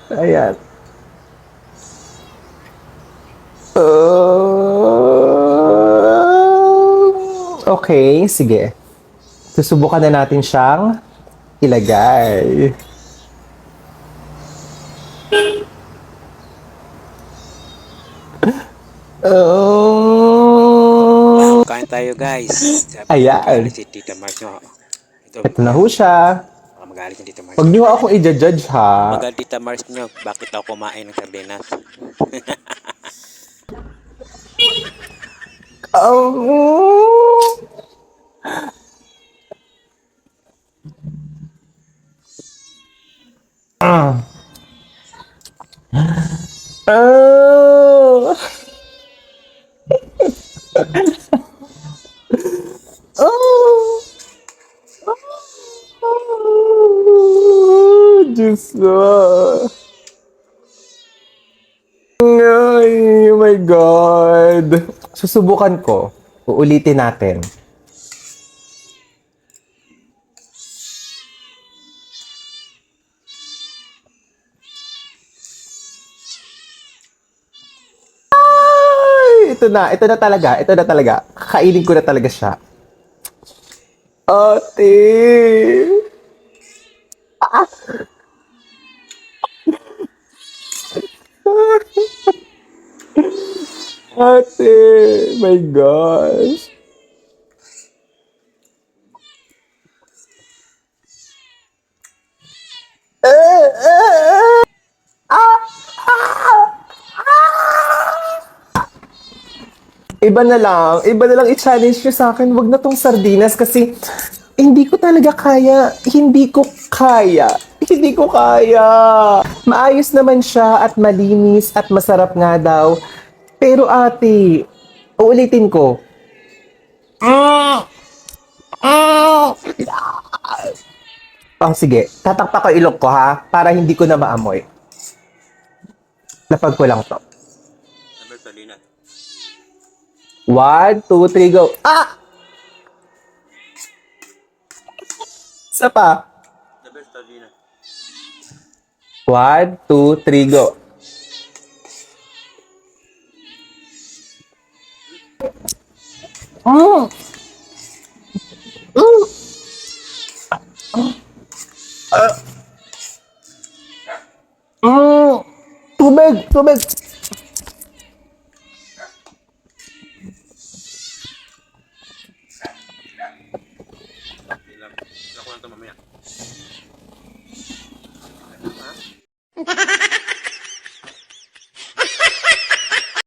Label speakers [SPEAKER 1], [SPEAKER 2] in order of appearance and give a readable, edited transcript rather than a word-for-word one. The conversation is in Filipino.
[SPEAKER 1] Ayan. Okay, sige. Susubukan na natin siyang ilagay.
[SPEAKER 2] Kain tayo guys. Baka
[SPEAKER 1] Ayan.
[SPEAKER 2] magalit si Tita Mars nyo. Ito,
[SPEAKER 1] Ito na
[SPEAKER 2] yan.
[SPEAKER 1] ho siya.
[SPEAKER 2] Baka magalit yung Tita Mars.
[SPEAKER 1] Huwag niyo akong i-judge ha.
[SPEAKER 2] Magalit Tita Mars nyo. Bakit ako kumain ng sardinas?
[SPEAKER 1] Oh. Ah. Oh. Oh. Oh. Diyos ko. Ay, oh my God. Susubukan ko. Uulitin natin. Ay, ito na talaga, ito na talaga. Kakainin ko na talaga siya. Ate! Ate! My gosh! Iba na lang i-challenge nyo sa akin. Wag na tong sardinas kasi hindi ko talaga kaya. Hindi ko kaya. Hindi ko kaya. Maayos naman siya at malinis at masarap nga daw. Pero ate, uulitin ko. Oh, sige. Tatakpak ko ilok ko ha, para hindi ko na maamoy. Lapag ko lang to.
[SPEAKER 2] Number sardinas.
[SPEAKER 1] 1, 2, 3, go. Ah! Isa pa.
[SPEAKER 2] Number sardinas.
[SPEAKER 1] 1, 2, 3, go. Mm. Mm. Mm. Tubig, tubig.
[SPEAKER 2] Ilang ko lang ito mamaya.